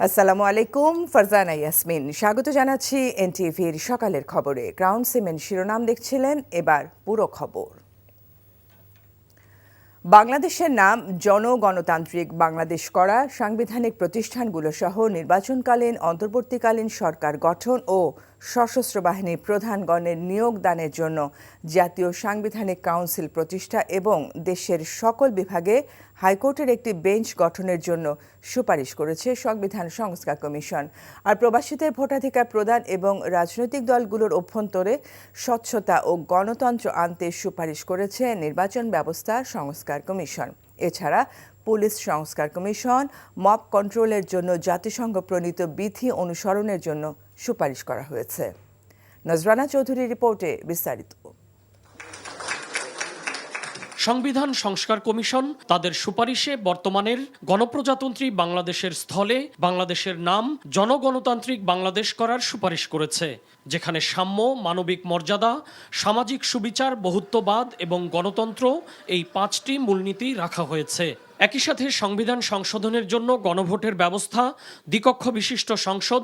আসসালামু আলাইকুম, ফারজানা ইয়াসমিন স্বাগত জানাচ্ছি এনটিভির সকালের খবরে। ক্রাউন সিমেন্ট শিরোনাম দেখছিলেন, এবার পুরো খবর। বাংলাদেশের নাম জনগণতান্ত্রিক বাংলাদেশ করা, সাংবিধানিক প্রতিষ্ঠানগুলো সহ নির্বাচনকালীন অন্তর্বর্তীকালীন সরকার গঠন ও সশস্ত্র বাহিনীর প্রধানগণের নিয়োগদানের জন্য জাতীয় সাংবিধানিক কাউন্সিল প্রতিষ্ঠা এবং দেশের সকল বিভাগে হাইকোর্টের একটি বেঞ্চ গঠনের জন্য সুপারিশ করেছে সংবিধান সংস্কার কমিশন। আর প্রবাসীদের ভোটাধিকার প্রদান এবং রাজনৈতিক দলগুলোর অভ্যন্তরে স্বচ্ছতা ও গণতন্ত্র আনতে সুপারিশ করেছে নির্বাচন ব্যবস্থা সংস্কার কমিশন। এছাড়া পুলিশ সংস্কার কমিশন, মব কন্ট্রোলের জন্য জাতিসংঘ প্রণীত বিধি অনুসরণের জন্য সুপারিশ করা হয়েছে। নজরানা চৌধুরীর রিপোর্টে বিস্তারিত। সংবিধান সংস্কার কমিশন তাদের সুপারিশে বর্তমানের গণপ্রজাতন্ত্রী বাংলাদেশের স্থলে বাংলাদেশের নাম জনগণতান্ত্রিক বাংলাদেশ করার সুপারিশ করেছে, যেখানে সাম্য, মানবিক মর্যাদা, সামাজিক সুবিচার, বহুত্ববাদ এবং গণতন্ত্র এই 5টি মূলনীতি রাখা হয়েছে। একই সাথে সংবিধান সংশোধনের জন্য গণভোটের ব্যবস্থা, দ্বিকক্ষ বিশিষ্ট সংসদ,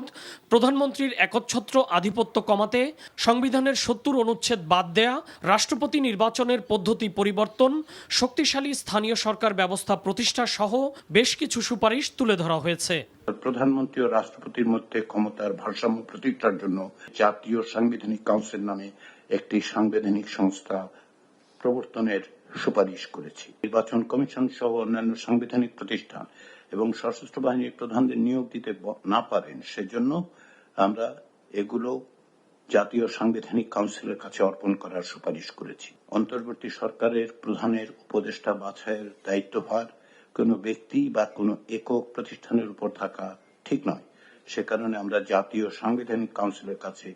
প্রধানমন্ত্রীর একচ্ছত্র আধিপত্য কমাতে সংবিধানের 70 অনুচ্ছেদ বাদ দেয়া, রাষ্ট্রপতি নির্বাচনের পদ্ধতি পরিবর্তন, শক্তিশালী স্থানীয় সরকার ব্যবস্থা প্রতিষ্ঠা সহ বেশ কিছু সুপারিশ তুলে ধরা হয়েছে। প্রধানমন্ত্রী ও রাষ্ট্রপতির মধ্যে ক্ষমতার ভারসাম্য প্রতিষ্ঠার জন্য জাতীয় সাংবিধানিক কাউন্সিল নামে একটি সাংবিধানিক সংস্থা প্রবর্তনের সুপারিশ করেছি। নির্বাচন কমিশন সহ অন্যান্য সাংবিধানিক প্রতিষ্ঠান এবং সশস্ত্র বাহিনীর প্রধানদের নিয়োগ দিতে না পারেন, সেজন্য আমরা এগুলো জাতীয় সাংবিধানিক কাউন্সিলের কাছে অর্পণ করার সুপারিশ করেছি। অন্তর্বর্তী সরকারের প্রধানের উপদেষ্টা বাছাইয়ের দায়িত্বভার কোনো ব্যক্তি বা কোনো একক প্রতিষ্ঠানের উপর থাকা ঠিক নয়। সে কারণে আমরা জাতীয় সাংবিধানিক কাউন্সিলের কাছে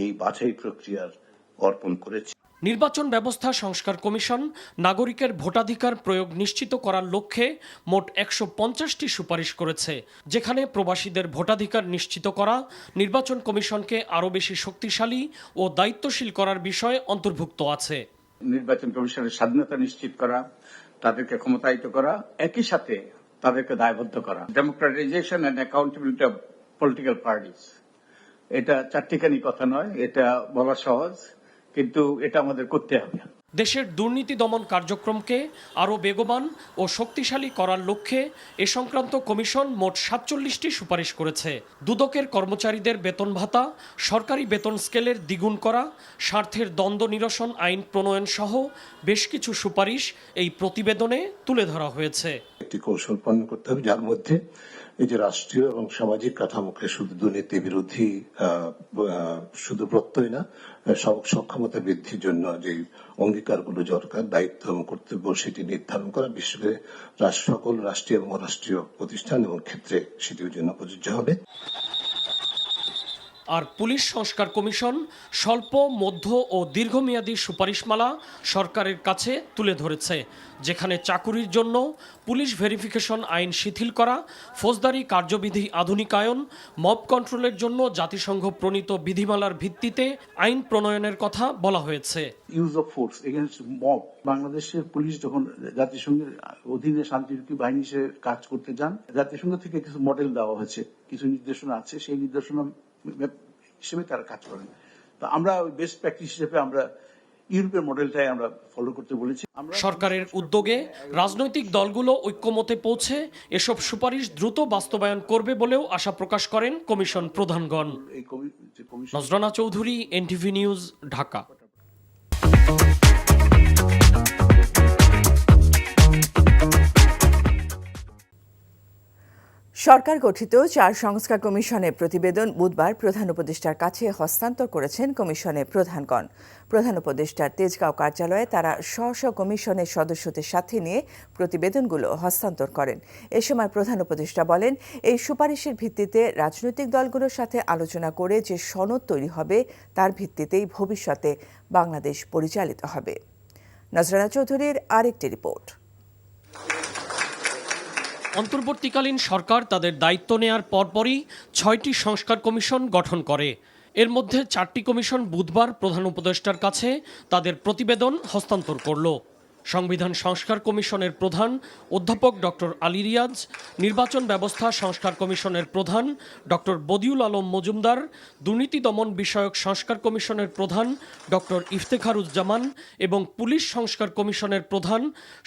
এই বাছাই প্রক্রিয়ার অর্পণ করেছি। নির্বাচন ব্যবস্থা সংস্কার কমিশন নাগরিকের ভোটাধিকার প্রয়োগ নিশ্চিত করার লক্ষ্যে মোট 150টি সুপারিশ করেছে, যেখানে প্রবাসীদের ভোটাধিকার নিশ্চিত করা, নির্বাচন কমিশনকে আরও বেশি শক্তিশালী ও দায়িত্বশীল করার বিষয় অন্তর্ভুক্ত আছে। নির্বাচন কমিশনের স্বাধীনতা নিশ্চিত করা, তাদেরকে ক্ষমতায়িত করা, একই সাথে তাদেরকে দায়বদ্ধ করা। Democratization and accountability of political parties, এটা চারটিখানি কথা নয়, এটা বলা সহজ, কিন্তু এটা আমাদের করতে হবে। দেশের দুর্নীতি দমন কার্যক্রমকে আরও বেগবান ও শক্তিশালী করার লক্ষ্যে এ সংক্রান্ত কমিশন মোট 47টি সুপারিশ করেছে। দুদকের কর্মচারীদের বেতন ভাতা, সরকারি বেতন স্কেলের দ্বিগুণ করা, স্বার্থের দ্বন্দ্ব নিরসন আইন প্রণয়ন সহ বেশ কিছু সুপারিশ এই প্রতিবেদনে তুলে ধরা হয়েছে। একটি কৌশল পালন করতে হবে, যার মধ্যে এই যে রাষ্ট্রীয় এবং সামাজিক কাঠামোকে শুধু দুর্নীতি বিরোধী শুধু প্রত্যয় না, সক্ষমতা বৃদ্ধির জন্য যে অঙ্গীকারগুলো দরকার, দায়িত্ব এবং কর্তব্য সেটি নির্ধারণ করা, বিশেষ করে সকল রাষ্ট্রীয় এবং অরাষ্ট্রীয় প্রতিষ্ঠান এবং ক্ষেত্রে সেটির জন্য প্রযোজ্য হবে। আর পুলিশ সংস্কার কমিশন স্বল্প, মধ্য ও দীর্ঘমেয়াদী সুপারিশমালা সরকারের কাছে তুলে ধরেছে, যেখানে চাকুরির জন্য পুলিশ ভেরিফিকেশন আইন শিথিল করা, ফৌজদারি কার্যবিধি আধুনিকায়ন, মব কন্ট্রোলের জন্য জাতিসংঘ প্রণীত বিধিমালার ভিত্তিতে আইন প্রণয়নের কথা বলা হয়েছে। Use of force against mob, বাংলাদেশের পুলিশ যখন জাতিসংঘের অধীনে শান্তিরক্ষী বাহিনী হিসেবে কাজ করতে যান, জাতিসংঘ থেকে কিছু মডেল দেওয়া হয়েছে, কিছু নির্দেশনা আছে, সেই নির্দেশনা হিসেবে তারা কাজ করেন। তো আমরা বেস্ট প্র্যাকটিস হিসেবে আমরা ইউরোপের মডেলটাই আমরা ফলো করতে বলেছি। সরকারের উদ্যোগে রাজনৈতিক দলগুলো ঐক্যমতে পৌঁছে এসব সুপারিশ দ্রুত বাস্তবায়ন করবে বলেও আশা প্রকাশ করেন কমিশন প্রধানগণ। Nazrana Chowdhury, NTV news, Dhaka. সরকার গঠিত 4 সংস্কার কমিশনের প্রতিবেদন বুধবার প্রধান উপদেষ্টার কাছে হস্তান্তর করেছেন কমিশনের প্রধানগণ। প্রধান উপদেষ্টার তেজগাঁও কার্যালয়ে তারা স্ব কমিশনের সদস্যদের সাথে নিয়ে প্রতিবেদনগুলো হস্তান্তর করেন। এ সময় প্রধান উপদেষ্টা বলেন, এই সুপারিশের ভিত্তিতে রাজনৈতিক দলগুলোর সাথে আলোচনা করে যে সনদ তৈরি হবে তার ভিত্তিতেই ভবিষ্যতে বাংলাদেশ পরিচালিত হবে। নজরানা চৌধুরীর আরেকটি রিপোর্ট। অন্তর্বর্তীকালীন সরকার তাদের দায়িত্ব নেয়ার পরপরই 6টি সংস্কার কমিশন গঠন করে। এর মধ্যে 4টি কমিশন বুধবার প্রধান উপদেষ্টার কাছে তাদের প্রতিবেদন হস্তান্তর করল। সংবিধান সংস্কার কমিশনের প্রধান অধ্যাপক ডক্টর আলী রিয়াজ, নির্বাচন ব্যবস্থা সংস্কার কমিশনের প্রধান ডক্টর বদিউল আলম মজুমদার, দুর্নীতি দমন বিষয়ক সংস্কার কমিশনের প্রধান ডক্টর ইফতেখারুজ্জামান এবং পুলিশ সংস্কার কমিশনের প্রধান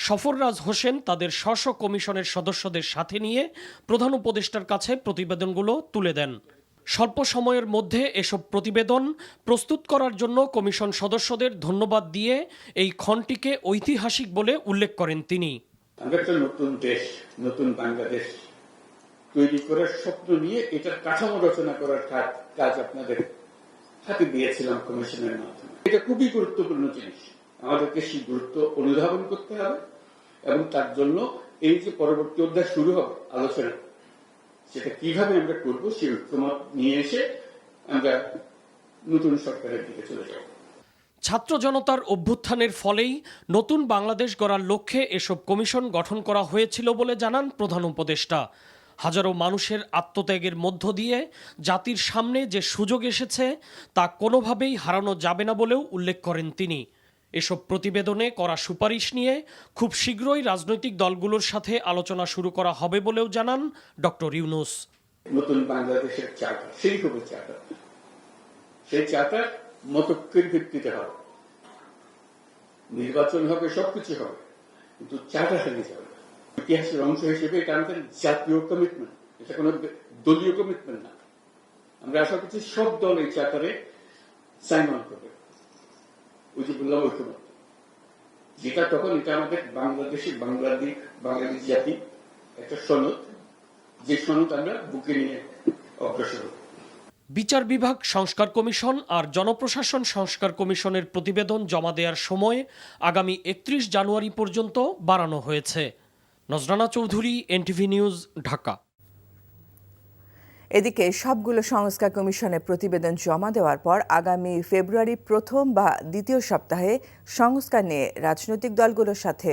সফররাজ হোসেন তাদের স্ব কমিশনের সদস্যদের সাথে নিয়ে প্রধান উপদেষ্টার কাছে প্রতিবেদনগুলো তুলে দেন। স্বল্প সময়ের মধ্যে এসব প্রতিবেদন প্রস্তুত করার জন্য কমিশন সদস্যদের ধন্যবাদ দিয়ে এই ক্ষণটিকে ঐতিহাসিক বলে উল্লেখ করেন তিনি। আমরা একটা নতুন দেশ, নতুন বাংলাদেশ তৈরি করার স্বপ্ন নিয়ে এটার কাঠামো রচনা করার কাজ আপনাদের হাতে দিয়েছিলাম কমিশনের মাধ্যমে। এটা খুবই গুরুত্বপূর্ণ জিনিস, আমাদেরকে সেই গুরুত্ব অনুধাবন করতে হবে এবং তার জন্য এই যে পরবর্তী অধ্যায় শুরু হবে আলোচনা, সেটা কিভাবে আমরা করব সেই ঐক্যমত নিয়ে এসে আমরা নতুন সরকারের দিকে চলে যাব। ছাত্র জনতার অভ্যুত্থানের ফলেই নতুন বাংলাদেশ গড়ার লক্ষ্যে এসব কমিশন গঠন করা হয়েছিল বলে জানান প্রধান উপদেষ্টা। হাজারো মানুষের আত্মত্যাগের মধ্য দিয়ে জাতির সামনে যে সুযোগ এসেছে তা কোনোভাবেই হারানো যাবে না বলেও উল্লেখ করেন তিনি। এসব প্রতিবেদনে করা সুপারিশ নিয়ে খুব শীঘ্রই রাজনৈতিক দলগুলোর সাথে আলোচনা শুরু করা হবে বলেও জানান ডক্টর ইউনূস। নতুন বাংলাদেশের চার্টার, সেই হবে চার্টার, সেই চার্টার মতৈক্যের ভিত্তিতে হবে, নির্বাচন হবে, সবকিছু হবে, কিন্তু চার্টার হারিয়ে যাবে। ইতিহাসের অংশ হিসেবে এটা আমাদের জাতীয় কমিটমেন্ট, এটা কোনো দলীয় কমিটমেন্ট না। আমরা আশা করছি সব দল এই চার্টারে সাইন অন করবে, ওই যে বললাম ঐক্যমত, যেটা তখন এটা আমাদের বাংলাদেশ জাতি একটা সনদ, যে সনদ আমরা বুকে নিয়ে অগ্রসর হব। বিচার বিভাগ সংস্কার কমিশন আর জনপ্রশাসন সংস্কার কমিশনের প্রতিবেদন জমা দেওয়ার সময় আগামী 31 জানুয়ারি পর্যন্ত বাড়ানো হয়েছে। নজরানা চৌধুরী, এনটিভি নিউজ, ঢাকা। এদিকে সবগুলো সংস্কার কমিশনের প্রতিবেদন জমা দেওয়ার পর আগামী ফেব্রুয়ারি প্রথম বা দ্বিতীয় সপ্তাহে সংস্কার নিয়ে রাজনৈতিক দলগুলোর সাথে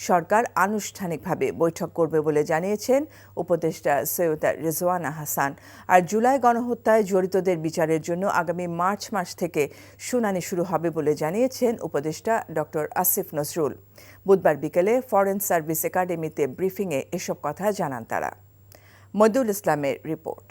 সরকার আনুষ্ঠানিকভাবে বৈঠক করবে বলে জানিয়েছেন উপদেষ্টা সৈয়দা রিজওয়ানা হাসান। আর জুলাই গণহত্যায় জড়িতদের বিচারের জন্য আগামী মার্চ মাস থেকে শুনানি শুরু হবে বলে জানিয়েছেন উপদেষ্টা ডক্টর আসিফ নজরুল। বুধবার বিকেলে ফরেন সার্ভিস একাডেমিতে ব্রিফিংয়ে এসব কথা জানান তারা। মইদুল ইসলামের রিপোর্ট।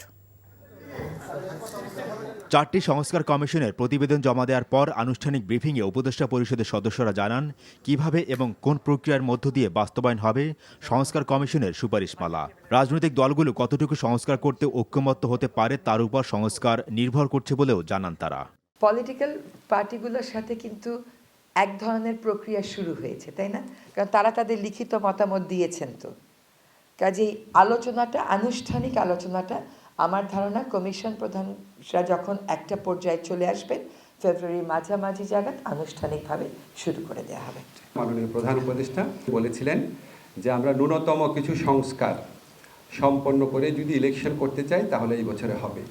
4টি সংস্কার কমিশনের প্রতিবেদন জমা দেওয়ার পর আনুষ্ঠানিক ব্রিফিংয়ে উপদেষ্টা পরিষদের সদস্যরা জানান কিভাবে এবং কোন প্রক্রিয়ার মধ্য দিয়ে বাস্তবায়ন হবে সংস্কার কমিশনের সুপারিশমালা। রাজনৈতিক দলগুলো কতটুকু সংস্কার করতে ঐক্যমত্য হতে পারে তার উপর সংস্কার নির্ভর করছে বলেও জানান তারা। পলিটিক্যাল পার্টিগুলোর সাথে কিন্তু এক ধরনের প্রক্রিয়া শুরু হয়েছে, তাই না? কারণ তারা তাদের লিখিত মতামত দিয়েছেন। তো কাজেই আলোচনাটা, আনুষ্ঠানিক আলোচনাটা আমার ধারণা কমিশন প্রধানরা যখন একটা পর্যায়ে চলে আসবেন ফেব্রুয়ারি মাঝামাঝি জায়গায় আনুষ্ঠানিকভাবে শুরু করে দেওয়া হবে। মাননীয় প্রধান উপদেষ্টা বলেছিলেন যে আমরা ন্যূনতম কিছু সংস্কার সম্পন্ন করে যদি ইলেকশন করতে চাই তাহলে এই বছরে হবে,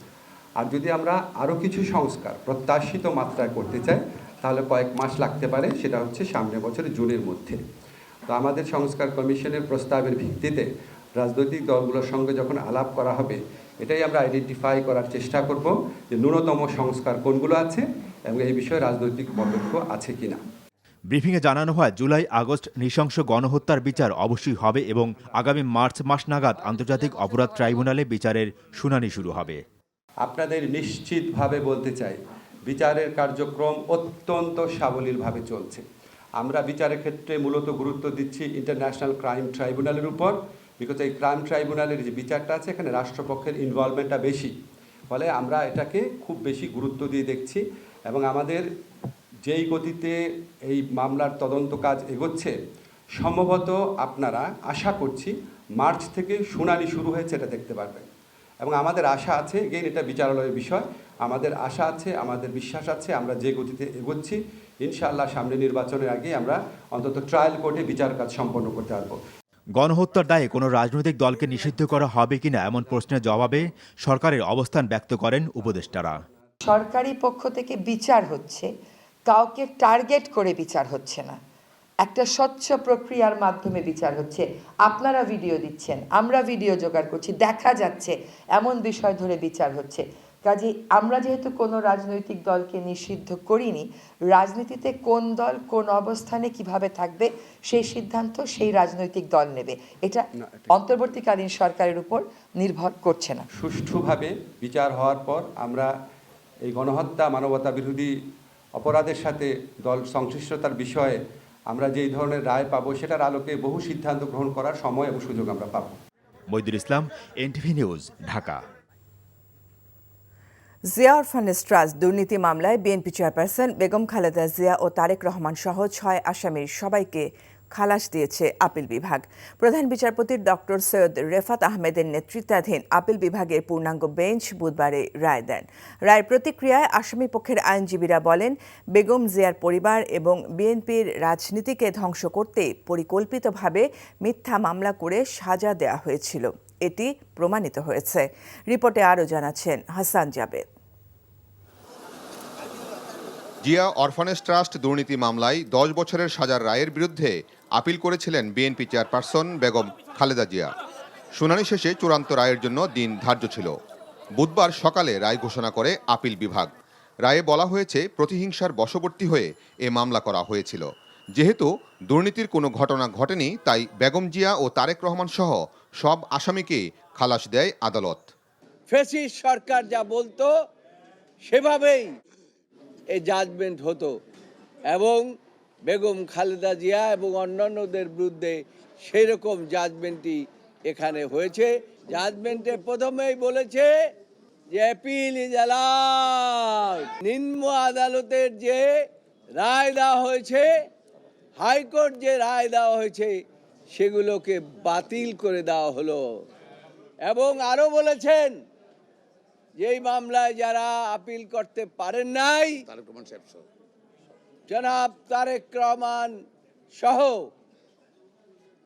আর যদি আমরা আরও কিছু সংস্কার প্রত্যাশিত মাত্রায় করতে চাই তাহলে কয়েক মাস লাগতে পারে, সেটা হচ্ছে সামনের বছর জুনের মধ্যে। তো আমাদের সংস্কার কমিশনের প্রস্তাবের ভিত্তিতে রাজনৈতিক দলগুলোর সঙ্গে যখন আলাপ করা হবে এটাই আমরা আইডেন্টিফাই করার চেষ্টা করব যে ন্যূনতম সংস্কার কোনগুলো আছে এবং এই বিষয়ে রাজনৈতিক মতৈক্য আছে কিনা। ব্রিফিংয়ে জানানো হয় জুলাই আগস্ট নৃশংস গণহত্যার বিচার অবশ্যই হবে এবং আগামী মার্চ মাস নাগাদ আন্তর্জাতিক অপরাধ ট্রাইব্যুনালে বিচারের শুনানি শুরু হবে। আপনাদের নিশ্চিতভাবে বলতে চাই বিচারের কার্যক্রম অত্যন্ত সাবলীলভাবে চলছে। আমরা বিচারের ক্ষেত্রে মূলত গুরুত্ব দিচ্ছি ইন্টারন্যাশনাল ক্রাইম ট্রাইব্যুনালের উপর, বিকজ এই ক্রাইম ট্রাইব্যুনালের যে বিচারটা আছে এখানে রাষ্ট্রপক্ষের ইনভলভমেন্টটা বেশি, ফলে আমরা এটাকে খুব বেশি গুরুত্ব দিয়ে দেখছি এবং আমাদের যেই গতিতে এই মামলার তদন্ত কাজ এগোচ্ছে সম্ভবত আপনারা আশা করছি মার্চ থেকে শুনানি শুরু হয়েছে এটা দেখতে পারবেন। এবং আমাদের আশা আছে, এগেইন এটা বিচারালয়ের বিষয়, আমাদের আশা আছে, আমাদের বিশ্বাস আছে আমরা যে গতিতে এগোচ্ছি ইনশাআল্লাহ সামনে নির্বাচনের আগে আমরা অন্তত ট্রায়াল কোর্টে বিচার কাজ সম্পন্ন করতে পারবো। গণহত্যার দায়ে কোনো রাজনৈতিক দলকে নিষিদ্ধ করা হবে কিনা এমন প্রশ্নের জবাবে সরকারের অবস্থান ব্যক্ত করেন উপদেষ্টারা। সরকারি পক্ষ থেকে বিচার হচ্ছে, কাউকে টার্গেট করে বিচার হচ্ছে না, একটা স্বচ্ছ প্রক্রিয়ার মাধ্যমে বিচার হচ্ছে। আপনারা ভিডিও দিচ্ছেন, আমরা ভিডিও জোগাড় করছি, দেখা যাচ্ছে এমন বিষয় ধরে বিচার হচ্ছে। কাজে আমরা যেহেতু কোনো রাজনৈতিক দলকে নিষিদ্ধ করিনি, রাজনীতিতে কোন দল কোন অবস্থানে কিভাবে থাকবে সেই সিদ্ধান্ত সেই রাজনৈতিক দল নেবে। এটা অন্তর্বর্তীকালীন সরকারের উপর নির্ভর করছে না। সুষ্ঠুভাবে বিচার হওয়ার পর আমরা এই গণহত্যা, মানবতা বিরোধী অপরাধের সাথে দল সংশ্লিষ্টতার বিষয়ে আমরা যেই ধরনের রায় পাবো, সেটার আলোকে বহু সিদ্ধান্ত গ্রহণ করার সময় এবং সুযোগ আমরা পাবো। Moidul Islam, NTV news, Dhaka. Zia orphanage trust দুর্নীতি মামলায় বিএনপি চেয়ারপারসন বেগম খালেদা জিয়া ও তারেক রহমান সহ 6 আসামির সবাইকে খালাস দিয়েছে আপিল বিভাগ। প্রধান বিচারপতি ডক্টর সৈয়দ রেফাত আহমেদের নেতৃত্বাধীন আপিল বিভাগের পূর্ণাঙ্গ বেঞ্চ বুধবারে রায় দেন। রায়ের প্রতিক্রিয়ায় আসামি পক্ষের আইনজীবীরা বলেন, বেগম জিয়ার পরিবার এবং বিএনপির রাজনীতিকে ধ্বংস করতে পরিকল্পিতভাবে মিথ্যা মামলা করে সাজা দেওয়া হয়েছিল। এটি প্রমাণিত হয়েছে। রিপোর্টে আরও জানাচ্ছেন হাসান জাবেদ। জিয়া অরফানেজ ট্রাস্ট দুর্নীতি মামলায় 10 বছরের সাজার রায়ের বিরুদ্ধে আপিল করেছিলেন বিএনপি চেয়ারপারসন বেগম খালেদা জিয়া। শুনানি শেষে চূড়ান্ত রায়ের জন্য দিন ধার্য ছিল। বুধবার সকালে রায় ঘোষণা করে আপিল বিভাগ। রায়ে বলা হয়েছে, প্রতিহিংসার বশবর্তী হয়ে এ মামলা করা হয়েছিল। যেহেতু দুর্নীতির কোনো ঘটনা ঘটেনি, তাই বেগম জিয়া ও তারেক রহমান সহ সব আসামিকে খালাস দেয় আদালত। ফ্যাসিস্ট সরকার যা বলতো সেভাবেই এই জাজমেন্ট হতো এবং বেগম খালেদা জিয়া এবং অন্যান্যদের বিরুদ্ধে সেই রকম জাজমেন্টই এখানে হয়েছে। জাজমেন্টে প্রথমেই বলেছে যে অ্যাপিল ইজ অ্যালাউড। নিম্ন আদালতের যে রায় দেওয়া হয়েছে, হাইকোর্ট যে রায় দেওয়া হয়েছে, সেগুলোকে বাতিল করে দেওয়া হলো। এবং আরো বলেছেন যে এই মামলায় যারা আপিল করতে পারেন নাই, জনাব তারেক রহমান সহ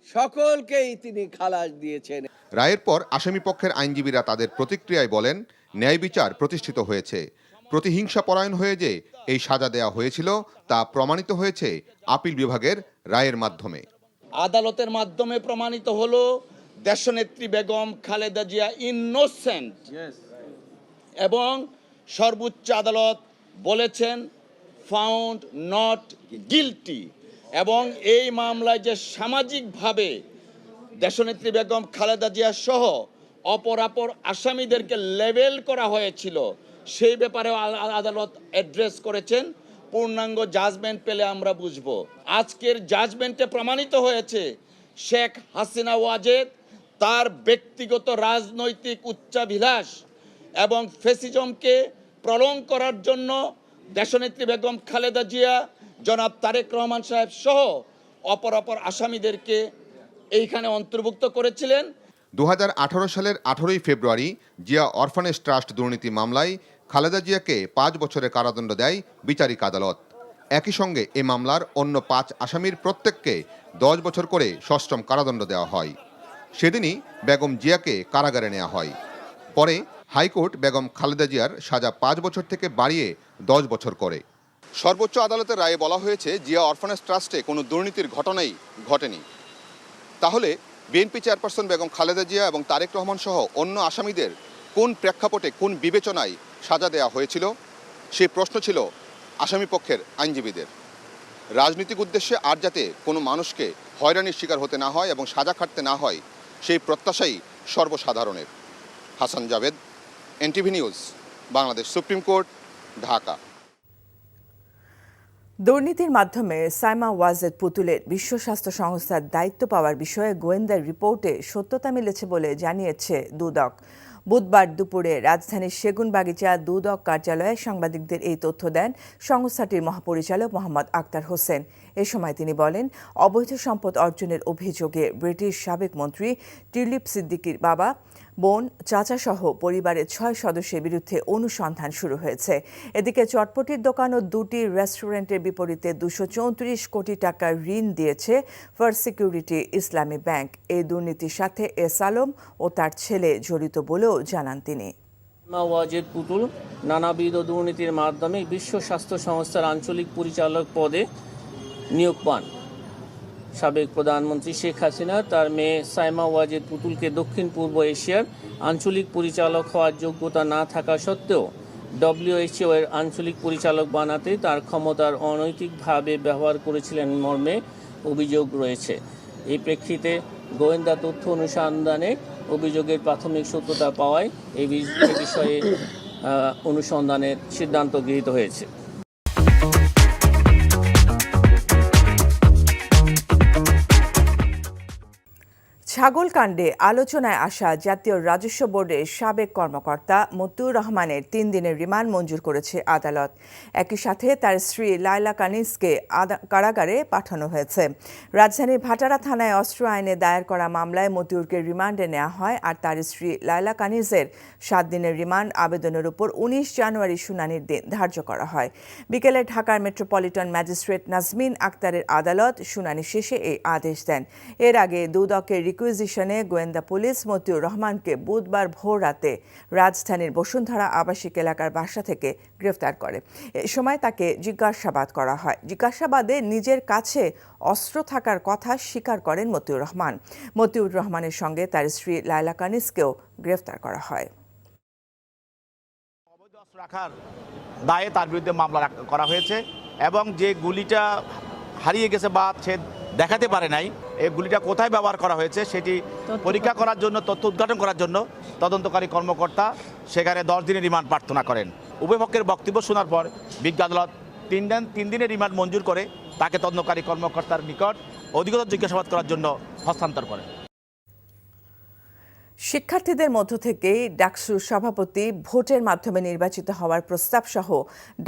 সকলকেই তিনি খালাস দিয়েছেন। রায়ের পর আসামি পক্ষের আইনজীবীরা তাদের প্রতিক্রিয়ায় বলেন, ন্যায় বিচার প্রতিষ্ঠিত হয়েছে। প্রতিহিংসা পরায়ণ হয়ে যে এই সাজা দেওয়া হয়েছিল তা প্রমাণিত হয়েছে আপিল বিভাগের রায়ের মাধ্যমে। আদালতের মাধ্যমে প্রমাণিত হলো দেশনেত্রী বেগম খালেদা জিয়া ইনোসেন্ট এবং সর্বোচ্চ আদালত বলেছেন ফাউন্ড নট গিলটি। এবং এই মামলায় যে সামাজিকভাবে দেশনেত্রী বেগম খালেদা জিয়া সহ অপরাপর আসামিদেরকে লেবেল করা হয়েছিল, সেই ব্যাপারেও আদালত অ্যাড্রেস করেছেন। পূর্ণাঙ্গ জাজমেন্ট পেলে আমরা বুঝব। আজকের জাজমেন্টে প্রমাণিত হয়েছে শেখ হাসিনা ওয়াজেদ তার ব্যক্তিগত রাজনৈতিক উচ্চাভিলাষ এবং ফ্যাসিজমকে প্রলং করার জন্য দেশনেত্রী বেগম খালেদা জিয়া, জনাব তারেক রহমান সাহেব সহ অপরাপর আসামিদেরকে এইখানে অন্তর্ভুক্ত করেছিলেন। 2018 সালের 18 ফেব্রুয়ারি জিয়া অরফানেজ ট্রাস্ট দুর্নীতি মামলায় খালেদা জিয়াকে 5 বছরের কারাদণ্ড দেয় বিচারিক আদালত। একই সঙ্গে এ মামলার অন্য 5 আসামির প্রত্যেককে 10 বছর করে সশ্রম কারাদণ্ড দেওয়া হয়। সেদিনই বেগম জিয়াকে কারাগারে নেওয়া হয়। পরে হাইকোর্ট বেগম খালেদা জিয়ার সাজা 5 বছর থেকে বাড়িয়ে 10 বছর করে। সর্বোচ্চ আদালতের রায়ে বলা হয়েছে, জিয়া অরফানেজ ট্রাস্টে কোনো দুর্নীতির ঘটনাই ঘটেনি। তাহলে বিএনপি চেয়ারপারসন বেগম খালেদা জিয়া এবং তারেক রহমান সহ অন্য আসামিদের কোন প্রেক্ষাপটে, কোন বিবেচনায় সাজা দেওয়া হয়েছিল? সেই প্রশ্ন ছিল আসামি পক্ষের আইনজীবীদের। রাজনৈতিক উদ্দেশ্যে আর যাতে কোনো মানুষকে হয়রানির শিকার হতে না হয় এবং সাজা খাটতে না হয়, সেই প্রত্যাশাই সর্বসাধারণের। Hasan Jabed, NTV news, Bangladesh supreme court, Dhaka. দুর্নীতির মাধ্যমে সাইমা ওয়াজেদ পুতুলের বিশ্ব স্বাস্থ্য সংস্থার দায়িত্ব পাওয়ার বিষয়ে গোয়েন্দা রিপোর্টে সত্যতা মিলেছে বলে জানিয়েছে দুদক। বুধবার দুপুরে রাজধানীর সেগুনবাগিচা দুদক কার্যালয়ে সাংবাদিকদের এই তথ্য দেন সংস্থাটির মহাপরিচালক মোহাম্মদ আক্তার হোসেন। এ সময় তিনি বলেন, অবৈধ সম্পদ অর্জনের অভিযোগে ব্রিটিশ সাবেক মন্ত্রী টিউলিপ সিদ্দিকীর বাবা, বোন, চাচা সহ পরিবারের 6 সদস্যের বিরুদ্ধে অনুসন্ধান শুরু হয়েছে। এদিকে চটপটির দোকান ও 2টি রেস্টুরেন্টের বিপরীতে 234 কোটি টাকার ঋণ দিয়েছে ফার্স্ট সিকিউরিটি ইসলামী ব্যাংক। এই দুর্নীতির সাথে এস আলম ও তার ছেলে জড়িত বলেও জানান তিনি। ওয়াজেদ পুতুল নানাবিধ দুর্নীতির মাধ্যমে বিশ্ব স্বাস্থ্য সংস্থার আঞ্চলিক পরিচালক পদে নিয়োগ পান। সাবেক প্রধানমন্ত্রী শেখ হাসিনা তার মেয়ে সাইমা ওয়াজেদ পুতুলকে দক্ষিণ পূর্ব এশিয়ার আঞ্চলিক পরিচালক হওয়ার যোগ্যতা না থাকা সত্ত্বেও WHO এর আঞ্চলিক পরিচালক বানাতে তার ক্ষমতার অনৈতিকভাবে ব্যবহার করেছিলেন মর্মে অভিযোগ রয়েছে। এই প্রেক্ষিতে গোয়েন্দা তথ্য অনুসন্ধানে অভিযোগের প্রাথমিক সত্যতা পাওয়ায় এই বিষয়ে অনুসন্ধানের সিদ্ধান্ত গৃহীত হয়েছে। ছাগলকাণ্ডে আলোচনায় আসা জাতীয় রাজস্ব বোর্ডের সাবেক কর্মকর্তা মতিউর রহমানের 3 দিনের রিমান্ড মঞ্জুর করেছে আদালত। একই সাথে তার স্ত্রী লায়লা কানিজকে কারাগারে পাঠানো হয়েছে। রাজধানীর ভাটারা থানায় অস্ত্র আইনে দায়ের করা মামলায় মতিউরকে রিমান্ডে নেওয়া হয়, আর তার স্ত্রী লায়লা কানিজের 7 দিনের রিমান্ড আবেদনের উপর 19 জানুয়ারি শুনানির দিন ধার্য করা হয়। বিকেলে ঢাকার মেট্রোপলিটন ম্যাজিস্ট্রেট নাজমিন আক্তারের আদালত শুনানি শেষে এই আদেশ দেন। এর আগে দুদকের রিকুইজিশনে গোয়েন্দা পুলিশ মতিউর রহমানকে বুধবার ভোর রাতে রাজধানীর বসুন্ধরা আবাসিক এলাকার বাসা থেকে গ্রেফতার করে। এ সময় তাকে জিজ্ঞাসাবাদ করা হয়। জিজ্ঞাসাবাদে নিজের কাছে অস্ত্র থাকার কথা স্বীকার করেন মতিউর রহমান। মতিউর রহমানের সঙ্গে তার স্ত্রী লায়লা কানিজকেও গ্রেফতার করা হয়। অবৈধ অস্ত্র রাখার দায়ে তার বিরুদ্ধে মামলা করা হয়েছে এবং যে গুলিটা হারিয়ে গেছে বা সে দেখাতে পারে নাই, এই গুলিটা কোথায় ব্যবহার করা হয়েছে সেটি পরীক্ষা করার জন্য, তথ্য উদ্ঘাটন করার জন্য তদন্তকারী কর্মকর্তা সেখানে 10 দিনের রিমান্ড প্রার্থনা করেন। উভয় পক্ষের বক্তব্য শোনার পর বিজ্ঞ আদালত 3 দিনের রিমান্ড মঞ্জুর করে তাকে তদন্তকারী কর্মকর্তার নিকট অধিকতর জিজ্ঞাসাবাদ করার জন্য হস্তান্তর করেন। শিক্ষার্থীদের মধ্য থেকেই ডাকসু সভাপতি ভোটের মাধ্যমে নির্বাচিত হওয়ার প্রস্তাব সহ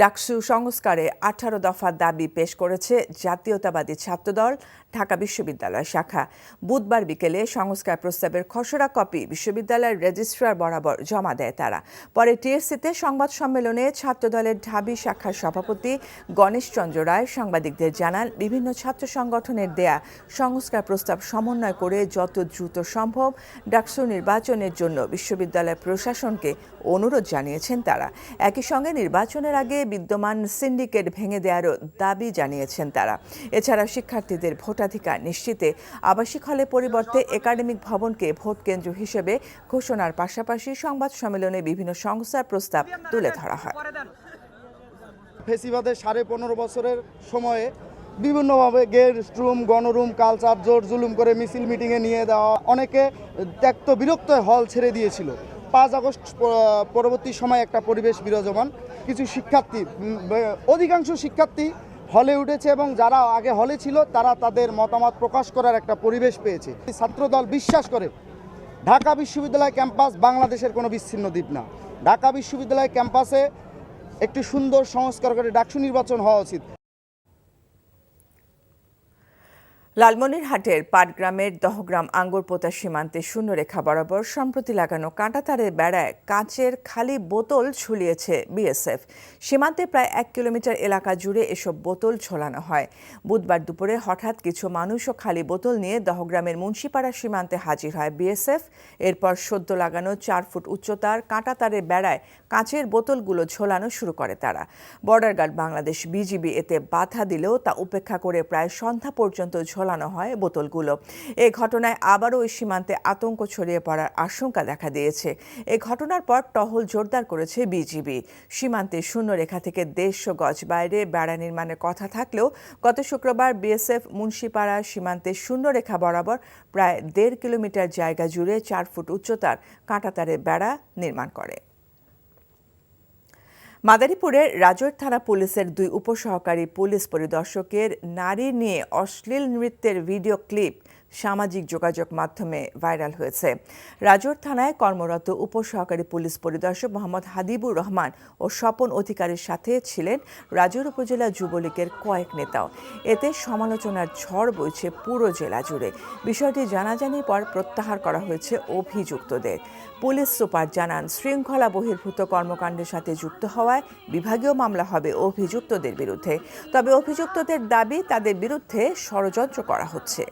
ডাকসু সংস্কারে 18 দফা দাবি পেশ করেছে জাতীয়তাবাদী ছাত্রদল ঢাকা বিশ্ববিদ্যালয় শাখা। বুধবার বিকেলে সংস্কার প্রস্তাবের খসড়া কপি বিশ্ববিদ্যালয়ের রেজিস্ট্রার বরাবর জমা দেয় তারা। পরে টিএসসিতে সংবাদ সম্মেলনে ছাত্রদলের ঢাবি শাখার সভাপতি গণেশ চন্দ্র রায় সাংবাদিকদের জানান, বিভিন্ন ছাত্র সংগঠনের দেয়া সংস্কার প্রস্তাব সমন্বয় করে যত দ্রুত সম্ভব ডাকসু নির্বাচনের জন্য বিশ্ববিদ্যালয় প্রশাসনকে অনুরোধ জানিয়েছেন তারা। একই সঙ্গে নির্বাচনের আগে বিদ্যমান সিন্ডিকেট ভেঙে দেওয়ারও দাবি জানিয়েছেন তারা। এছাড়া শিক্ষার্থীদের ভোটাধিকার নিশ্চিতে আবাসিক হলের পরিবর্তে একাডেমিক ভবনকে ভোট কেন্দ্র হিসেবে ঘোষণার পাশাপাশি সংবাদ সম্মেলনে বিভিন্ন সংস্কার প্রস্তাব তুলে ধরা হয়। ফেসিবাদের 15.5 বছরের সময়ে বিভিন্নভাবে গেস্ট রুম, গণরুম, কালচার জোর জুলুম করে মিছিল মিটিংয়ে নিয়ে দেওয়া, অনেকে ত্যক্ত বিরক্ত হল ছেড়ে দিয়েছিল। 5 আগস্ট পরবর্তী সময় একটা পরিবেশ বিরাজমান। কিছু শিক্ষার্থী, অধিকাংশ শিক্ষার্থী হলে উঠেছে এবং যারা আগে হলে ছিল তারা তাদের মতামত প্রকাশ করার একটা পরিবেশ পেয়েছে। ছাত্রদল বিশ্বাস করে ঢাকা বিশ্ববিদ্যালয় ক্যাম্পাস বাংলাদেশের কোনো বিচ্ছিন্ন দ্বীপ না। ঢাকা বিশ্ববিদ্যালয় ক্যাম্পাসে একটি সুন্দর সংস্কার করে ডাকসু নির্বাচন হওয়া উচিত। লালমনিরহাটের পাটগ্রামের দহগ্রাম আঙ্গুরপোতা সীমান্তে শূন্যরেখা বরাবর সম্প্রতি লাগানো কাঁটাতারের বেড়ায় কাঁচের খালি বোতল ঝুলিয়েছে বিএসএফ। সীমান্তে প্রায় 1 কিলোমিটার এলাকা জুড়ে এসব বোতল ঝোলানো হয়। বুধবার দুপুরে হঠাৎ কিছু মানুষও খালি বোতল নিয়ে দহগ্রামের মুন্সিপাড়া সীমান্তে হাজির হয় বিএসএফ। এরপর সদ্য লাগানো 4 ফুট উচ্চতার কাঁটাতারের বেড়ায় কাঁচের বোতলগুলো ঝোলানো শুরু করে তারা। বর্ডার গার্ড বাংলাদেশ বিজিবি এতে বাধা দিলেও তা উপেক্ষা করে প্রায় সন্ধ্যা পর্যন্ত ঝোলানো হয় বোতলগুলো। এই ঘটনায় আবারও ওই সীমান্তে আতঙ্ক ছড়িয়ে পড়ার আশঙ্কা দেখা দিয়েছে। এই ঘটনার পর টহল জোরদার করেছে বিজিবি। সীমান্তে শূন্যরেখা থেকে 150 গজ বাইরে বেড়া নির্মাণের কথা থাকলেও গত শুক্রবার বিএসএফ মুন্সিপাড়া সীমান্তে শূন্যরেখা বরাবর প্রায় 1.5 কিলোমিটার জায়গা জুড়ে 4 ফুট উচ্চতার কাঁটাতারের বেড়া নির্মাণ করে। মাদারীপুরের রাজৈর থানা পুলিশের 2 উপসহকারী পুলিশ পরিদর্শকের নারী নিয়ে অশ্লীল নৃত্যের ভিডিও ক্লিপ সামাজিক যোগাযোগ মাধ্যমে ভাইরাল হয়েছে। রাজৈর থানায় কর্মরত উপসহকারী পুলিশ পরিদর্শক মোহাম্মদ হাবিবুর রহমান ও স্বপন অধিকারীর সাথে ছিলেন রাজৈর উপজেলা যুবলীগের কয়েক নেতাও। এতে সমালোচনার ঝড় বইছে পুরো জেলা জুড়ে। বিষয়টি জানাজানির পর প্রত্যাহার করা হয়েছে অভিযুক্তদের। পুলিশ সুপার জানান, শৃঙ্খলা বহির্ভূত কর্মকাণ্ডের সাথে যুক্ত হওয়ায় বিভাগীয় মামলা হবে অভিযুক্তদের বিরুদ্ধে। তবে অভিযুক্তদের দাবি তাদের বিরুদ্ধে ষড়যন্ত্র করা হচ্ছে।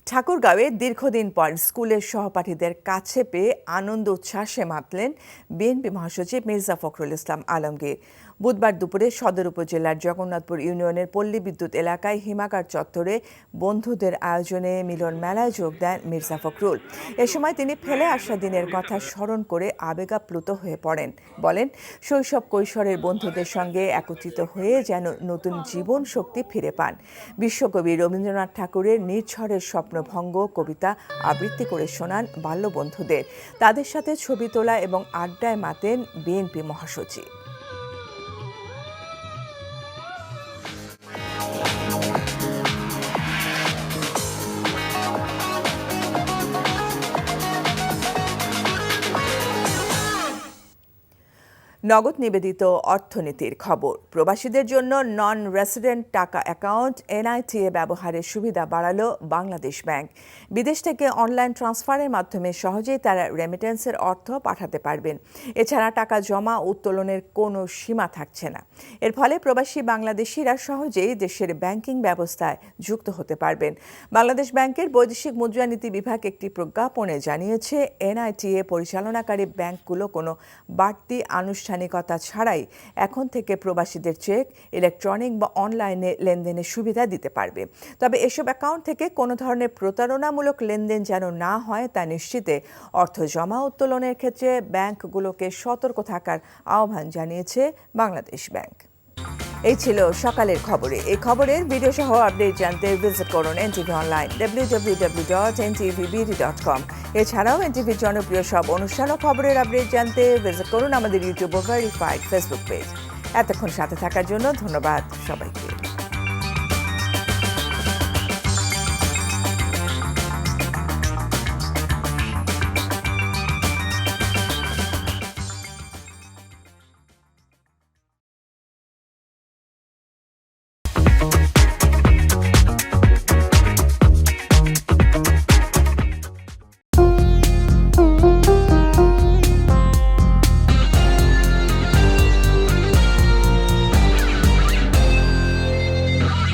ঠাকুরগাঁওয়ে দীর্ঘদিন পর স্কুলের সহপাঠীদের কাছে পেয়ে আনন্দ উচ্ছ্বাসে মাতলেন বিএনপি মহাসচিব মির্জা ফখরুল ইসলাম আলমগীর। বুধবার দুপুরে সদর উপজেলার জগন্নাথপুর ইউনিয়নের পল্লী বিদ্যুৎ এলাকায় হিমাগার চত্বরে বন্ধুদের আয়োজনে মিলন মেলায় যোগ দেন মির্জা ফখরুল। এ সময় তিনি ফেলে আসা দিনের কথা স্মরণ করে আবেগাপ্লুত হয়ে পড়েন। বলেন, শৈশব কৈশোরের বন্ধুদের সঙ্গে একত্রিত হয়ে যেন নতুন জীবন শক্তি ফিরে পান। বিশ্বকবি রবীন্দ্রনাথ ঠাকুরের নির্ঝরের স্বপ্নভঙ্গ কবিতা আবৃত্তি করে শোনান বাল্যবন্ধুদের। তাদের সাথে ছবি তোলা এবং আড্ডায় মাতেন বিএনপি মহাসচিব। নগদ নিবেদিত অর্থনীতির খবর। প্রবাসীদের জন্য নন রেসিডেন্ট টাকা অ্যাকাউন্ট এনআইটিএ ব্যবহারের সুবিধা বাড়ালো বাংলাদেশ ব্যাংক। বিদেশ থেকে অনলাইন ট্রান্সফারের মাধ্যমে সহজেই তারা রেমিটেন্সের অর্থ পাঠাতে পারবেন। এছাড়া টাকা জমা উত্তোলনের কোনো সীমা থাকছে না। এর ফলে প্রবাসী বাংলাদেশিরা সহজেই দেশের ব্যাংকিং ব্যবস্থায় যুক্ত হতে পারবেন। বাংলাদেশ ব্যাংকের বৈদেশিক মুদ্রানীতি বিভাগ একটি প্রজ্ঞাপনে জানিয়েছে, এনআইটিএ পরিচালনাকারী ব্যাংকগুলো কোনো বাড়তি আনুষ্ঠানিকতা ছাড়াই এখন থেকে প্রবাসীদের চেক, ইলেকট্রনিক বা অনলাইনে লেনদেনের সুবিধা দিতে পারবে। তবে এসব অ্যাকাউন্ট থেকে কোনো ধরনের প্রতারণামূলক লেনদেন যেন না হয় তা নিশ্চিতে অর্থ জমা উত্তোলনের ক্ষেত্রে ব্যাংকগুলোকে সতর্ক থাকার আহ্বান জানিয়েছে বাংলাদেশ ব্যাংক। এই ছিল সকালের খবরে। এই খবরের ভিডিও সহ আপডেট জানতে ভিজিট করুন এনটিভি অনলাইন www.ntvbd.com। এছাড়াও এনটিভির জনপ্রিয় সব অনুষ্ঠান ও খবরের আপডেট জানতে ভিজিট করুন আমাদের ইউটিউব ও ভেরিফাইড ফেসবুক পেজ। এতক্ষণ সাথে থাকার জন্য ধন্যবাদ সবাইকে।